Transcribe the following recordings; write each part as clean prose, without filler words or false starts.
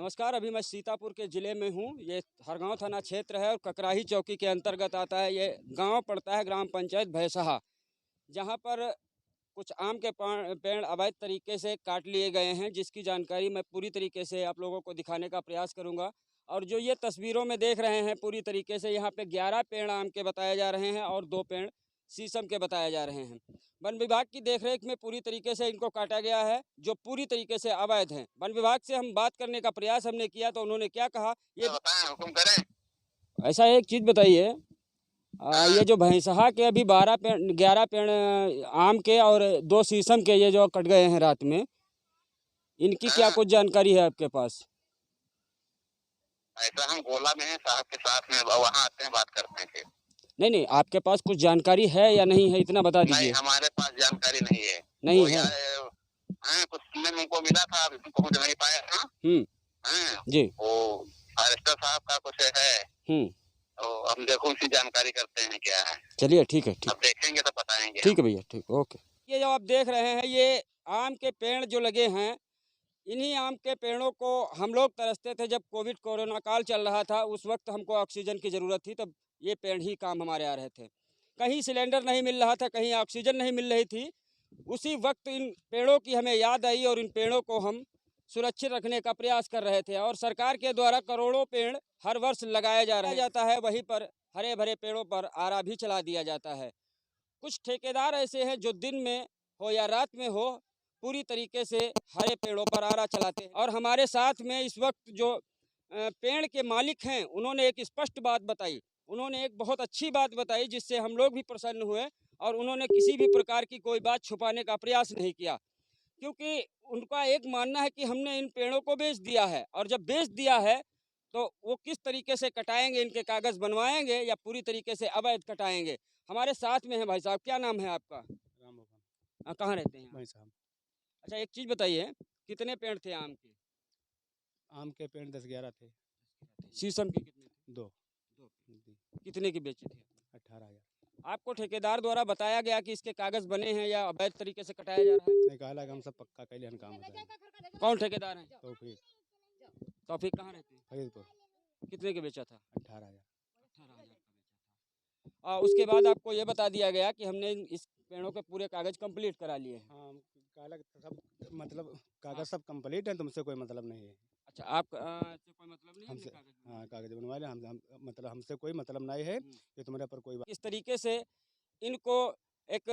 नमस्कार। अभी मैं सीतापुर के ज़िले में हूँ। ये हरगांव थाना क्षेत्र है और ककराही चौकी के अंतर्गत आता है। ये गांव पड़ता है ग्राम पंचायत भैंसहा, जहां पर कुछ आम के पेड़ अवैध तरीके से काट लिए गए हैं, जिसकी जानकारी मैं पूरी तरीके से आप लोगों को दिखाने का प्रयास करूंगा। और जो ये तस्वीरों में देख रहे हैं, पूरी तरीके से यहाँ पे 11 पेड़ आम के बताए जा रहे हैं और 2 पेड़ शीशम के बताए जा रहे हैं। वन विभाग की देखरेख में पूरी तरीके से इनको काटा गया है, जो पूरी तरीके से अवैध हैं। वन विभाग से हम बात करने का प्रयास हमने किया तो उन्होंने क्या कहा, ये बताएं, हुक्म करें। ऐसा एक चीज़ बताइए, ये जो भैंसहा के अभी 11 पेड़ आम के और 2 शीशम के ये जो कट गए हैं रात में, इनकी क्या कुछ जानकारी है आपके पास? ऐसा हम गोला में हैं, साहब के साथ में वहाँ आते हैं, बात करते हैं फिर। नहीं, आपके पास कुछ जानकारी है या नहीं है, इतना बता नहीं, दीजिए। हमारे पास जानकारी नहीं है। नहीं है। कुछ सुनने में उनको मिला था, अभी पहुँच नहीं पाया था। जी। वो फॉरेस्टर साहब का कुछ है। तो हम देखो उसी जानकारी करते हैं क्या है। चलिए ठीक है, ठीक। अब देखेंगे तो बताएंगे। ठीक है भैया, ठीक, ओके। ये जो आप देख रहे हैं, ये आम के पेड़ जो लगे हैं, इन्हीं आम के पेड़ों को हम लोग तरसते थे जब कोरोना काल चल रहा था। उस वक्त हमको ऑक्सीजन की ज़रूरत थी, तब ये पेड़ ही काम हमारे आ रहे थे। कहीं सिलेंडर नहीं मिल रहा था, कहीं ऑक्सीजन नहीं मिल रही थी। उसी वक्त इन पेड़ों की हमें याद आई और इन पेड़ों को हम सुरक्षित रखने का प्रयास कर रहे थे। और सरकार के द्वारा करोड़ों पेड़ हर वर्ष लगाया जाता है। वहीं पर हरे भरे पेड़ों पर आरा भी चला दिया जाता है। कुछ ठेकेदार ऐसे हैं जो दिन में हो या रात में हो, पूरी तरीके से हरे पेड़ों पर आरा चलाते हैं। और हमारे साथ में इस वक्त जो पेड़ के मालिक हैं, उन्होंने एक स्पष्ट बात बताई। उन्होंने एक बहुत अच्छी बात बताई, जिससे हम लोग भी प्रसन्न हुए। और उन्होंने किसी भी प्रकार की कोई बात छुपाने का प्रयास नहीं किया, क्योंकि उनका एक मानना है कि हमने इन पेड़ों को बेच दिया है। और जब बेच दिया है तो वो किस तरीके से कटाएंगे, इनके कागज़ बनवाएंगे या पूरी तरीके से अवैध कटाएंगे। हमारे साथ में है भाई साहब। क्या नाम है आपका? राम भगवान। कहाँ रहते हैं भाई आप? साहब, अच्छा, एक चीज़ बताइए, कितने पेड़ थे आम के? आम के पेड़ 10-11 थे। शीशम के कितने थे? 2। जी। कितने की बेची थी? 18,000। आपको ठेकेदार द्वारा बताया गया कि इसके कागज़ बने हैं या अवैध तरीके से कटाया जा रहा है? नहीं, कहला कि हम सब पक्का कैले हन काम होता है। कौन ठेकेदार है? तौफीक। तौफीक कहाँ रहते हैं? फरीदपुर। कितने के बेचा था? 18,000। 18,000 का बेचा था। उसके बाद आपको ये बता दिया गया कि हमने इस पेड़ों के पूरे कागज़ कंप्लीट करा लिए हैं। हाँ, कहला कि सब मतलब कागज सब कंप्लीट है, तुमसे कोई मतलब नहीं है। अच्छा, आप से कोई मतलब नहीं है हमसे कागज़? हाँ, कागज बनवा ले, हम मतलब हमसे कोई मतलब नहीं है कि तुम्हारे पर कोई इस तरीके से इनको एक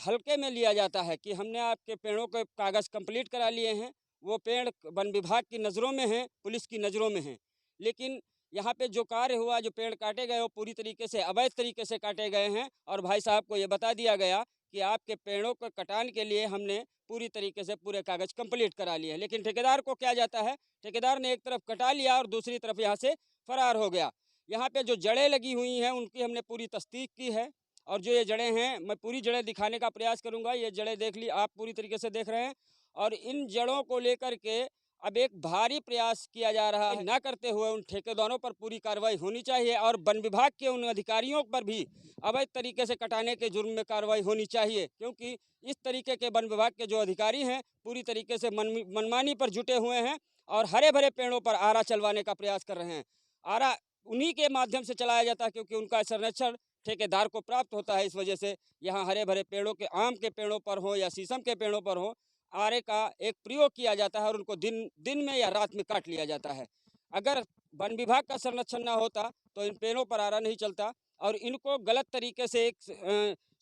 हल्के में लिया जाता है कि हमने आपके पेड़ों के कागज़ कंप्लीट करा लिए हैं। वो पेड़ वन विभाग की नज़रों में हैं, पुलिस की नज़रों में हैं। लेकिन यहाँ पे जो कार्य हुआ, जो पेड़ काटे गए, वो पूरी तरीके से अवैध तरीके से काटे गए हैं। और भाई साहब को ये बता दिया गया कि आपके पेड़ों को कटान के लिए हमने पूरी तरीके से पूरे कागज़ कंप्लीट करा लिए हैं। लेकिन ठेकेदार को क्या जाता है, ठेकेदार ने एक तरफ कटा लिया और दूसरी तरफ यहाँ से फरार हो गया। यहाँ पे जो जड़ें लगी हुई हैं, उनकी हमने पूरी तस्दीक की है। और जो ये जड़ें हैं, मैं पूरी जड़ें दिखाने का प्रयास करूंगा। ये जड़ें देख ली, आप पूरी तरीके से देख रहे हैं। और इन जड़ों को लेकर के अब एक भारी प्रयास किया जा रहा है। ना करते हुए उन ठेकेदारों पर पूरी कार्रवाई होनी चाहिए और वन विभाग के उन अधिकारियों पर भी अवैध तरीके से कटाने के जुर्म में कार्रवाई होनी चाहिए, क्योंकि इस तरीके के वन विभाग के जो अधिकारी हैं, पूरी तरीके से मनमानी पर जुटे हुए हैं और हरे भरे पेड़ों पर आरा चलवाने का प्रयास कर रहे हैं। आरा उन्हीं के माध्यम से चलाया जाता है, क्योंकि उनका संरक्षण ठेकेदार को प्राप्त होता है। इस वजह से यहाँ हरे भरे पेड़ों के, आम के पेड़ों पर हो या शीशम के पेड़ों पर हो, आरे का एक प्रयोग किया जाता है और उनको दिन में या रात में काट लिया जाता है। अगर वन विभाग का संरक्षण ना होता तो इन पेड़ों पर आरा नहीं चलता और इनको गलत तरीके से एक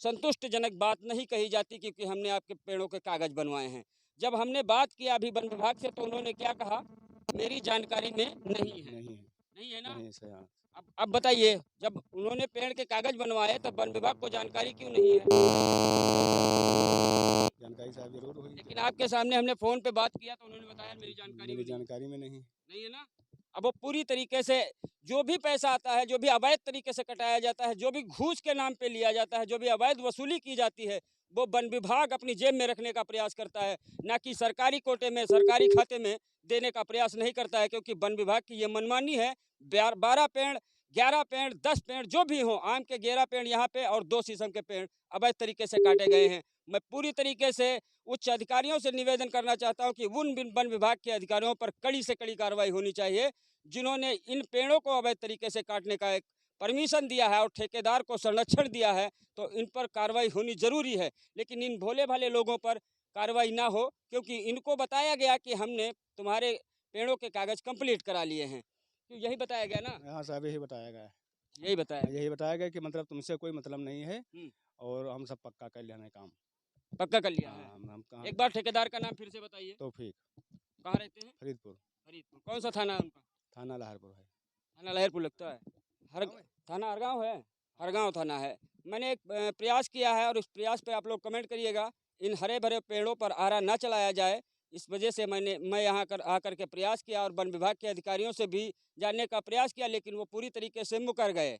संतुष्टिजनक बात नहीं कही जाती, क्योंकि हमने आपके पेड़ों के कागज़ बनवाए हैं। जब हमने बात किया अभी वन विभाग से, तो उन्होंने क्या कहा, मेरी जानकारी में नहीं है। नहीं है ना? नहीं है। हाँ। अब बताइए, जब उन्होंने पेड़ के कागज बनवाए तब वन विभाग को जानकारी क्यों नहीं है? जानकारी साहब जरूर हुई, लेकिन आपके सामने हमने फ़ोन पे बात किया तो उन्होंने बताया मेरी जानकारी में नहीं है ना? अब वो पूरी तरीके से जो भी पैसा आता है, जो भी अवैध तरीके से कटाया जाता है, जो भी घूस के नाम पे लिया जाता है, जो भी अवैध वसूली की जाती है, वो वन विभाग अपनी जेब में रखने का प्रयास करता है, ना कि सरकारी कोटे में, सरकारी खाते में देने का प्रयास नहीं करता है। क्योंकि वन विभाग की ये मनमानी है। 12 पेड़, 11 पेड़, 10 पेड़ जो भी हों, आम के 11 पेड़ यहाँ पे और 2 शीशम के पेड़ अवैध तरीके से काटे गए हैं। मैं पूरी तरीके से उच्च अधिकारियों से निवेदन करना चाहता हूं कि उन वन विभाग के अधिकारियों पर कड़ी से कड़ी कार्रवाई होनी चाहिए, जिन्होंने इन पेड़ों को अवैध तरीके से काटने का एक परमिशन दिया है और ठेकेदार को संरक्षण दिया है, तो इन पर कार्रवाई होनी ज़रूरी है। लेकिन इन भोले भाले लोगों पर कार्रवाई ना हो, क्योंकि इनको बताया गया कि हमने तुम्हारे पेड़ों के कागज़ कंप्लीट करा लिए हैं, तो यही बताया गया ना? हाँ साहब, यही बताया गया है। यही बताया हाँ, यही बताया गया कि मतलब तुमसे कोई मतलब नहीं है हुँ, और हम सब पक्का कर लेना है काम। पक्का कर लिया है। हाँ, हम कहाँ एक बार ठेकेदार का नाम फिर से बताइए, तौफीक, कहाँ रहते हैं? फरीदपुर, फरीदपुर। कौन-सा थाना है उनका? थाना लहरपुर है। थाना लहरपुर लगता है। हर गाँव है? थाना हरगाँव है? हरगाँव थाना है। मैंने एक प्रयास किया है और उस प्रयास पे आप लोग कमेंट करिएगा। इन हरे-भरे पेड़ों पर आरा ना चलाया जाए, इस वजह से मैं यहाँ आकर के प्रयास किया और वन विभाग के अधिकारियों से भी जानने का प्रयास किया, लेकिन वो पूरी तरीके से मुकर गए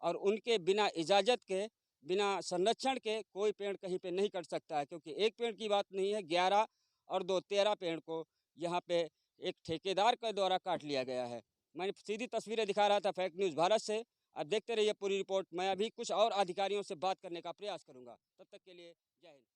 और उनके बिना इजाज़त के, बिना संरक्षण के कोई पेड़ कहीं पे नहीं कट सकता है, क्योंकि एक पेड़ की बात नहीं है, 11 और 2 13 पेड़ को यहाँ पे एक ठेकेदार के द्वारा काट लिया गया है। मैंने सीधी तस्वीरें दिखा रहा था फेक न्यूज़ भारत से। आप देखते रहिए पूरी रिपोर्ट। मैं अभी कुछ और अधिकारियों से बात करने का प्रयास करूँगा। तब तक के लिए जय हिंद।